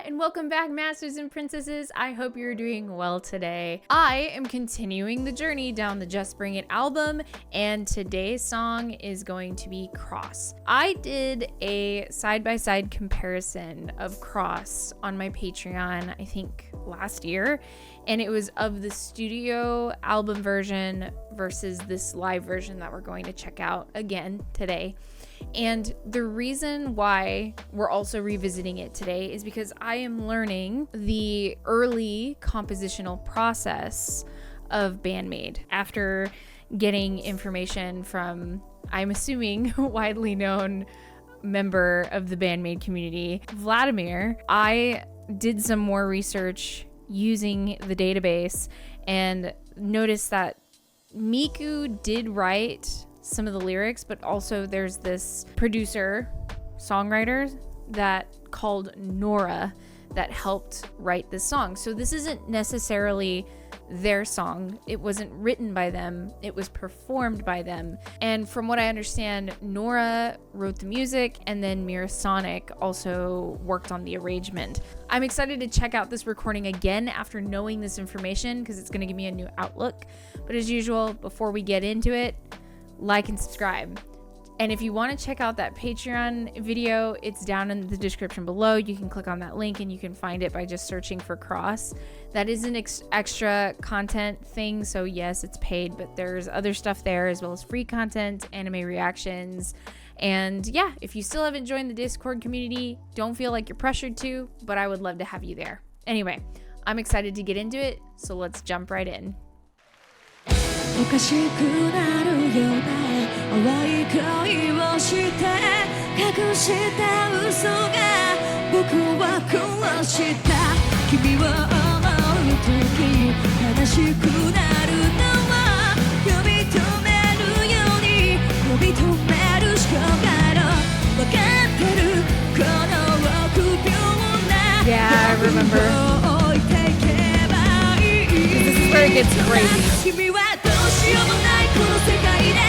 and welcome back, masters and princesses. I hope you're doing well today. I am continuing the journey down the Just Bring It album, and today's song is going to be Cross. I did a side-by-side comparison of Cross on my Patreon, I think last year, and it was of the studio album version versus this live version that we're going to check out again today. And the reason why we're also revisiting it today is because I am learning the early compositional process of BAND-MAID after getting information from, I'm assuming, widely known member of the BAND-MAID community, Vladimir. I did some more research using the database and noticed that Miku did write some of the lyrics, but also there's this producer songwriter that called Nora that helped write this song. So this isn't necessarily their song. It wasn't written by them, it was performed by them. And from what I understand, Nora wrote the music, and then Mirasonic also worked on the arrangement. I'm excited to check out this recording again after knowing this information because it's going to give me a new outlook. But as usual, before we get into it, like and subscribe. And if you want to check out that Patreon video, it's down in the description below. You can click on that link and you can find it by just searching for Cross. That is an extra content thing, so yes, it's paid, but there's other stuff there as well as free content, anime reactions. And yeah, if you still haven't joined the Discord community, don't feel like you're pressured to, but I would love to have you there. Anyway, I'm excited to get into it, so let's jump right in. おかしくなるような淡い恋をして隠した嘘が僕は殺した君を思う時悲しくなるのは呼び止めるように呼び止めるしかないの分かってるこの臆病な Yeah, I remember. This is where it gets crazy. どうしようもないこの世界で愛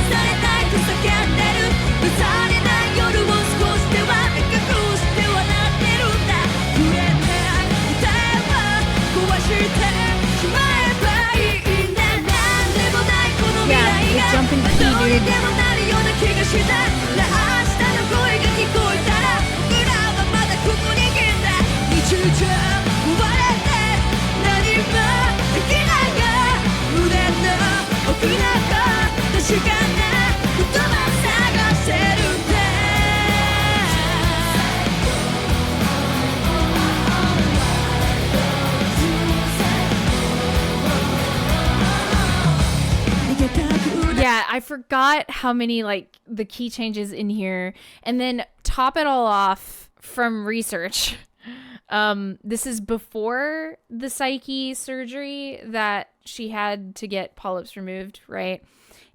されたいと叫んでる映されない夜を少しでは隠して笑ってるんだ触れない歌えば壊してしまえばいいんだなんでもないこの未来がどうにでもなるような気がした明日の声が聞こえたら僕らはまだここにいるんだ日常追われて何もできないが胸の奥の確かな言葉探せるんだ Yeah, I forgot how many like the key changes in here, and then top it all off from research. This is before the psyche surgery that she had to get polyps removed, right?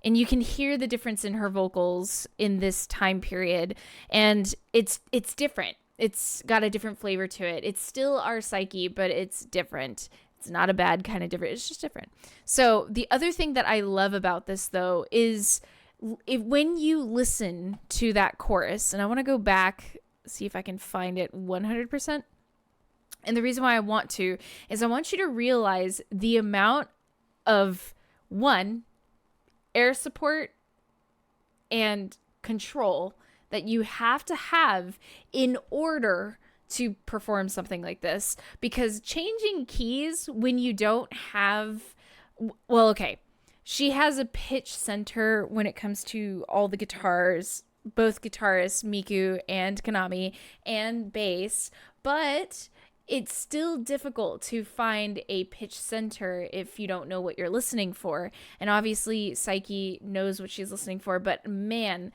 And you can hear the difference in her vocals in this time period, and it's different. It's got a different flavor to it. It's still our psyche, but it's different. It's not a bad kind of different. It's just different. So the other thing that I love about this, though, is when you listen to that chorus, and I want to go back, see if I can find it 100%. And the reason why I want to is I want you to realize the amount of, one, air support and control that you have to have in order to perform something like this. Because changing keys when you don't have, well, okay, she has a pitch center when it comes to all the guitars, both guitarists, Miku and Kanami, and bass, but it's still difficult to find a pitch center if you don't know what you're listening for. And obviously Psyche knows what she's listening for, but man,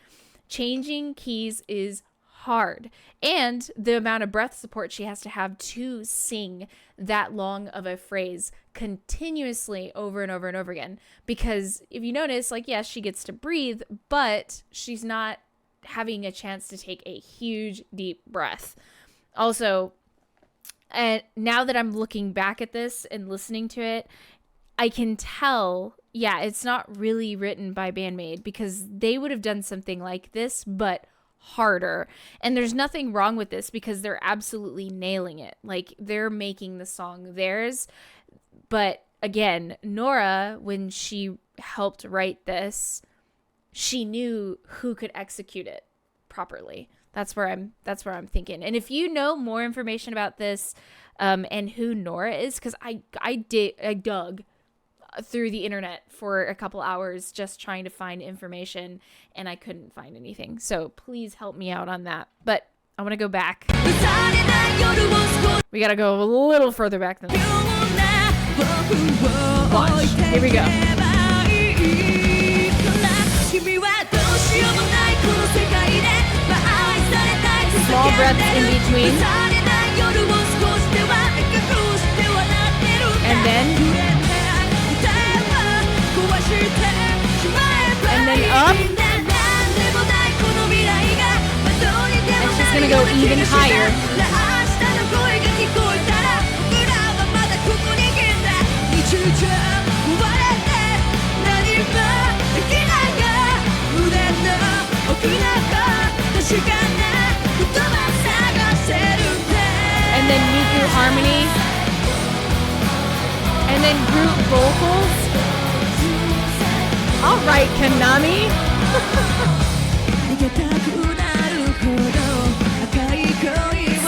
changing keys is hard. And the amount of breath support she has to have to sing that long of a phrase continuously over and over and over again. Because if you notice, like, yes, she gets to breathe, but she's not having a chance to take a huge deep breath. Also, and now that I'm looking back at this and listening to it, I can tell, yeah, it's not really written by BAND-MAID because they would have done something like this, but harder. And there's nothing wrong with this because they're absolutely nailing it. Like, they're making the song theirs. But again, Nora, when she helped write this, she knew who could execute it properly. That's where I'm thinking. And if you know more information about this, and who Nora is, because I dug through the internet for a couple hours just trying to find information, and I couldn't find anything. So please help me out on that. But I want to go back. We got to go a little further back than that. Watch. Here we go. Small breaths in between. And then up. And she's gonna go even higher. And then Miku harmony. And then group vocals. All right, Kanami.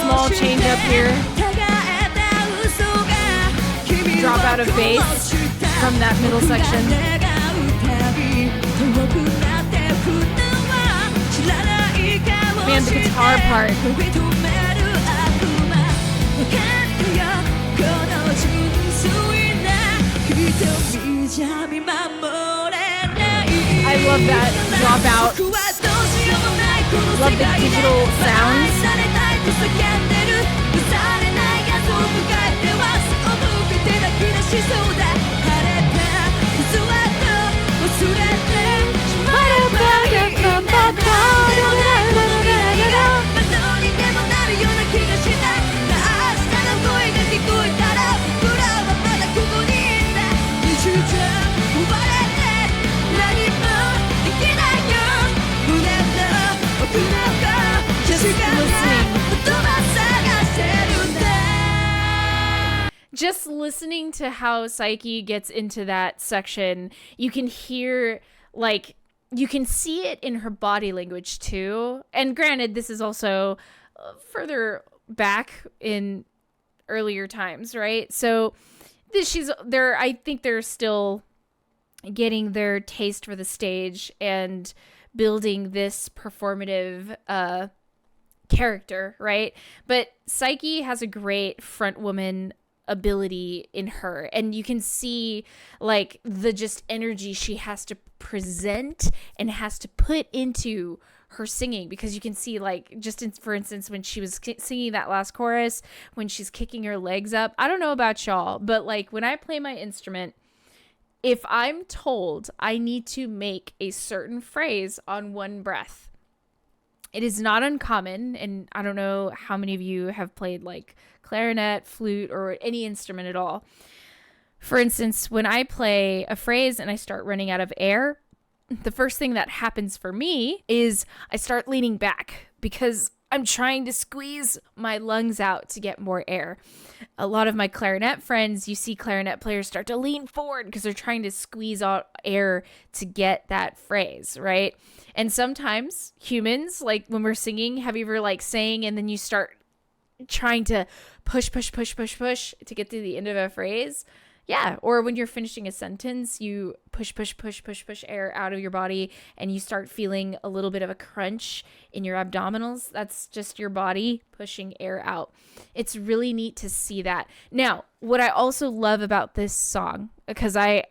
Small change up here. Drop out of bass from that middle section. Man, the guitar part. I love that drop out. Love the digital sounds. Just listening to how Psyche gets into that section, you can hear, like, you can see it in her body language too. And granted, this is also further back in earlier times, right? So I think they're still getting their taste for the stage and building this performative character, right? But Psyche has a great front woman ability in her, and you can see like the just energy she has to present and has to put into her singing, because you can see, like, just for instance, when she was singing that last chorus, when she's kicking her legs up. I don't know about y'all, but like when I play my instrument, if I'm told I need to make a certain phrase on one breath, it is not uncommon, and I don't know how many of you have played like clarinet, flute, or any instrument at all. For instance, when I play a phrase and I start running out of air, the first thing that happens for me is I start leaning back because I'm trying to squeeze my lungs out to get more air. A lot of my clarinet friends, you see clarinet players start to lean forward because they're trying to squeeze out air to get that phrase, right? And sometimes humans, like when we're singing, have you ever like sang and then you start trying to push to get to the end of a phrase? Yeah. Or when you're finishing a sentence, you push air out of your body and you start feeling a little bit of a crunch in your abdominals. That's just your body pushing air out. It's really neat to see that. Now, what I also love about this song, because I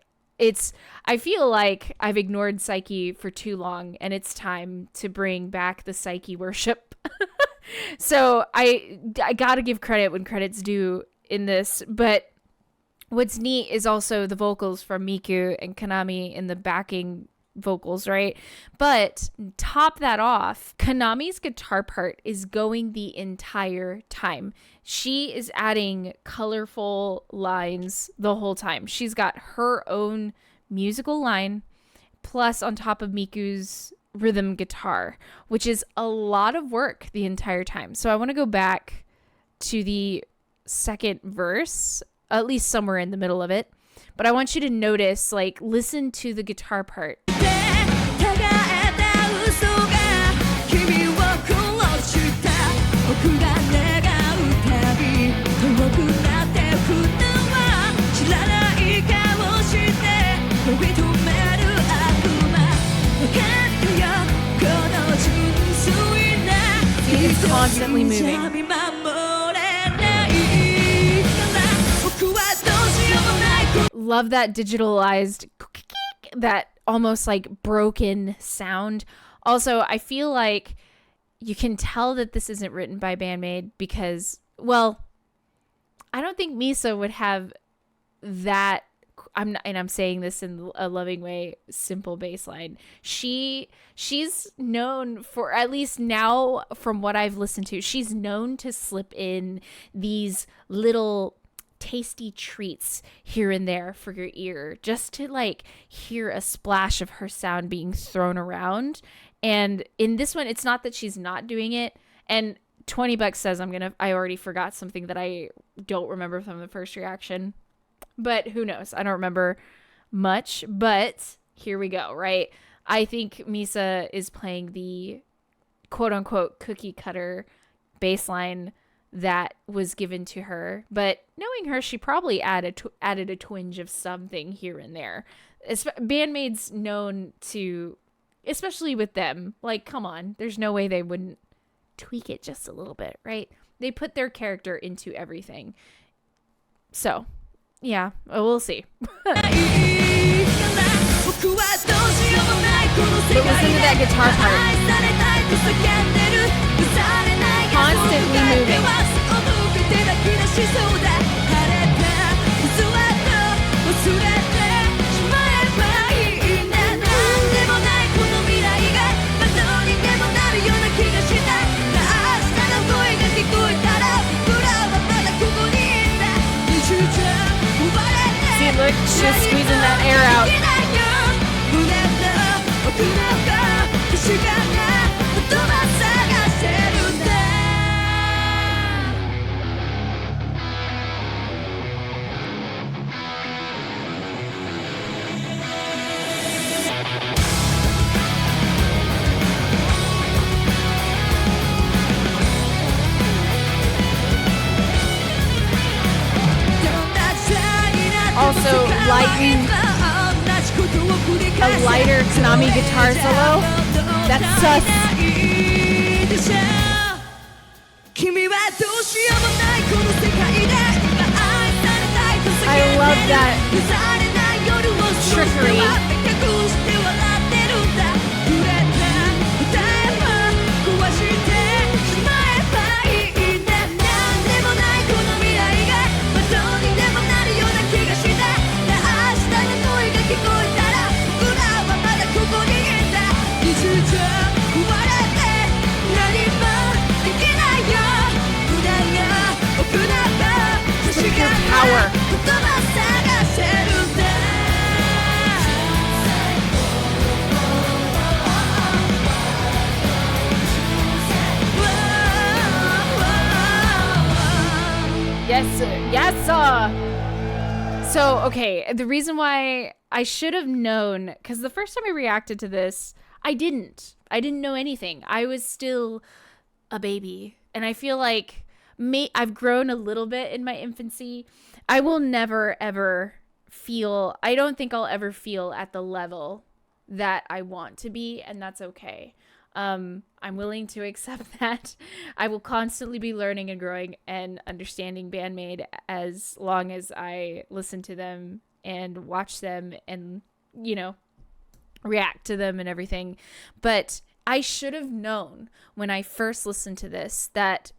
feel like I've ignored Psyche for too long, and it's time to bring back the Psyche worship. So I gotta give credit when credit's due in this, but what's neat is also the vocals from Miku and Kanami in the backing vocals, right? But top that off, Kanami's guitar part is going the entire time. She is adding colorful lines the whole time. She's got her own musical line, plus on top of Miku's rhythm guitar, which is a lot of work the entire time. So I want to go back to the second verse, at least somewhere in the middle of it. But I want you to notice, like, listen to the guitar part. It's constantly moving. Love that digitalized, that almost like broken sound. Also, I feel like you can tell that this isn't written by BAND-MAID because, well, I don't think Misa would have that. I'm saying this in a loving way, simple bass line. She's known for, at least now from what I've listened to, she's known to slip in these little tasty treats here and there for your ear, just to like hear a splash of her sound being thrown around. And in this one, it's not that she's not doing it. And $20 says I already forgot something that I don't remember from the first reaction. But who knows? I don't remember much, but here we go, right? I think Misa is playing the quote-unquote cookie cutter bass line that was given to her. But knowing her, she probably added a twinge of something here and there. BAND-MAID's known to, especially with them, like, come on, there's no way they wouldn't tweak it just a little bit, right? They put their character into everything. So yeah, we'll see. But listen to that guitar part. Constantly moving. See, look, she's squeezing that air out. Also, a lighter Konami guitar solo. That's sus. I love that trickery. Power. Yes, yes. So, okay, the reason why I should have known, because the first time I reacted to this, I didn't know anything. I was still a baby, and I feel like I've grown a little bit in my infancy. I will never, ever feel, I don't think I'll ever feel at the level that I want to be, and that's okay. I'm willing to accept that. I will constantly be learning and growing and understanding BAND-MAID as long as I listen to them and watch them and, react to them and everything. But I should have known when I first listened to this that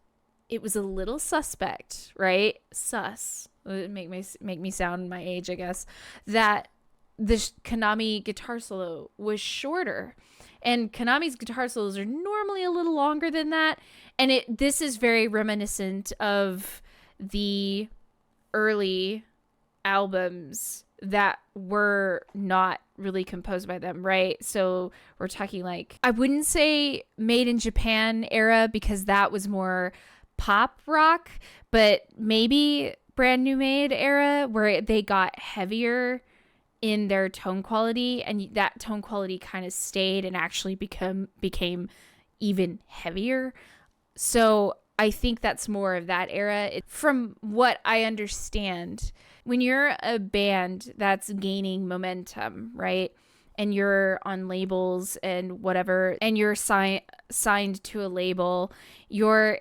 it was a little suspect, right? Sus. Make me sound my age, I guess. That the Konami guitar solo was shorter. And Konami's guitar solos are normally a little longer than that. And this is very reminiscent of the early albums that were not really composed by them, right? So we're talking like, I wouldn't say Made in Japan era because that was more pop rock, but maybe Brand New Made era where they got heavier in their tone quality, and that tone quality kind of stayed and actually became even heavier. So I think that's more of that era. From what I understand, when you're a band that's gaining momentum, right? And you're on labels and whatever, and you're signed to a label, you're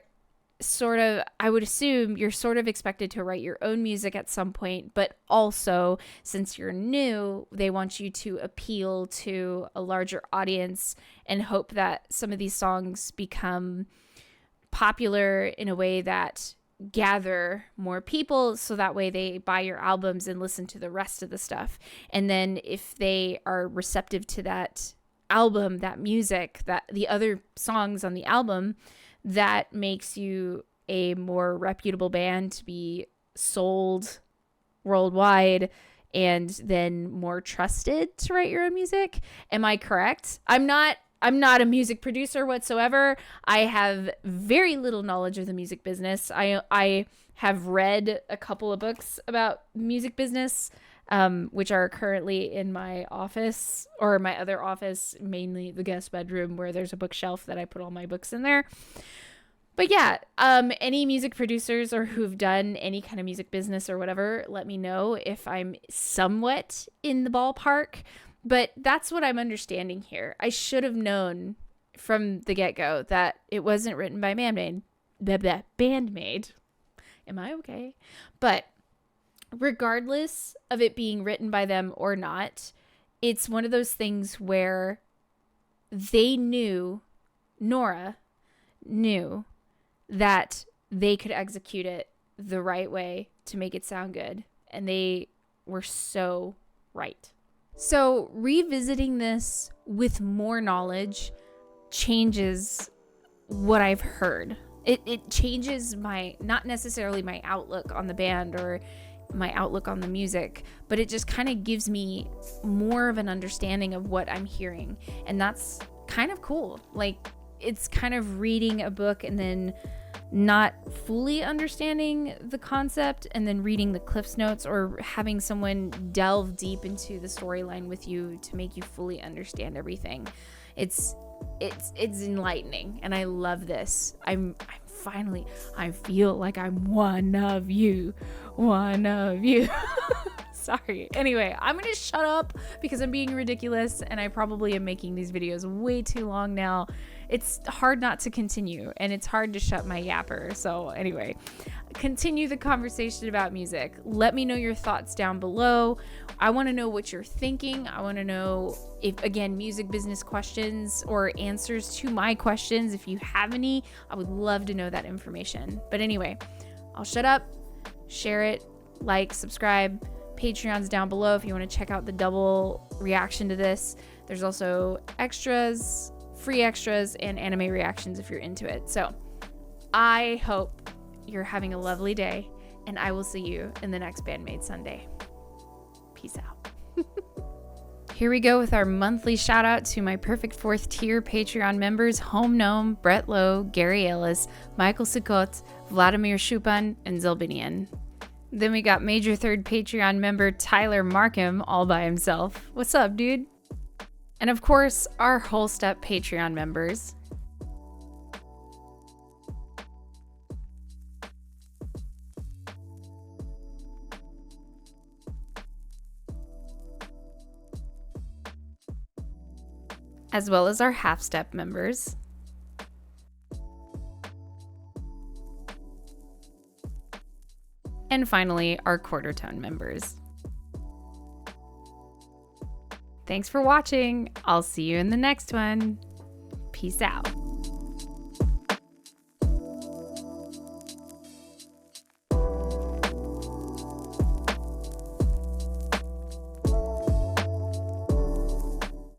sort of, I would assume you're sort of expected to write your own music at some point, but also since you're new, they want you to appeal to a larger audience and hope that some of these songs become popular in a way that gather more people, so that way they buy your albums and listen to the rest of the stuff. And then if they are receptive to that album, that music, that the other songs on the album, that makes you a more reputable band to be sold worldwide and then more trusted to write your own music. Am I correct? I'm not a music producer whatsoever. I have very little knowledge of the music business. I have read a couple of books about music business, which are currently in my office, or my other office, mainly the guest bedroom, where there's a bookshelf that I put all my books in there. But yeah, any music producers or who've done any kind of music business or whatever, let me know if I'm somewhat in the ballpark. But that's what I'm understanding here. I should have known from the get-go that it wasn't written by BAND-MAID. BAND-MAID. Am I okay? But regardless of it being written by them or not, it's one of those things where they knew, Nora knew, that they could execute it the right way to make it sound good. And they were so right. So revisiting this with more knowledge changes what I've heard. It changes my, not necessarily my outlook on the band or my outlook on the music, but it just kind of gives me more of an understanding of what I'm hearing. And that's kind of cool. Like, it's kind of reading a book and then not fully understanding the concept and then reading the Cliff's Notes, or having someone delve deep into the storyline with you to make you fully understand everything. It's enlightening, and I love this. I'm finally, I feel like I'm one of you. Sorry. Anyway, I'm gonna shut up because I'm being ridiculous, and I probably am making these videos way too long now. It's hard not to continue, and it's hard to shut my yapper. So anyway, continue the conversation about music. Let me know your thoughts down below. I want to know what you're thinking. I want to know if, again, music business questions or answers to my questions. If you have any, I would love to know that information. But anyway, I'll shut up, share it, like, subscribe. Patreon's down below if you want to check out the double reaction to this. There's also extras, free extras, and anime reactions if you're into it. So I hope you're having a lovely day, and I will see you in the next BAND-MAID Sunday. Peace out. Here we go with our monthly shout out to my perfect fourth tier Patreon members: Home Gnome, Brett Lowe, Gary Ellis, Michael Sikot, Vladimir Shupan, and Zilbinian. Then we got major third Patreon member Tyler Markham all by himself. What's up, dude? And of course, our whole step Patreon members. As well as our half step members. And finally, our quarter tone members. Thanks for watching. I'll see you in the next one. Peace out.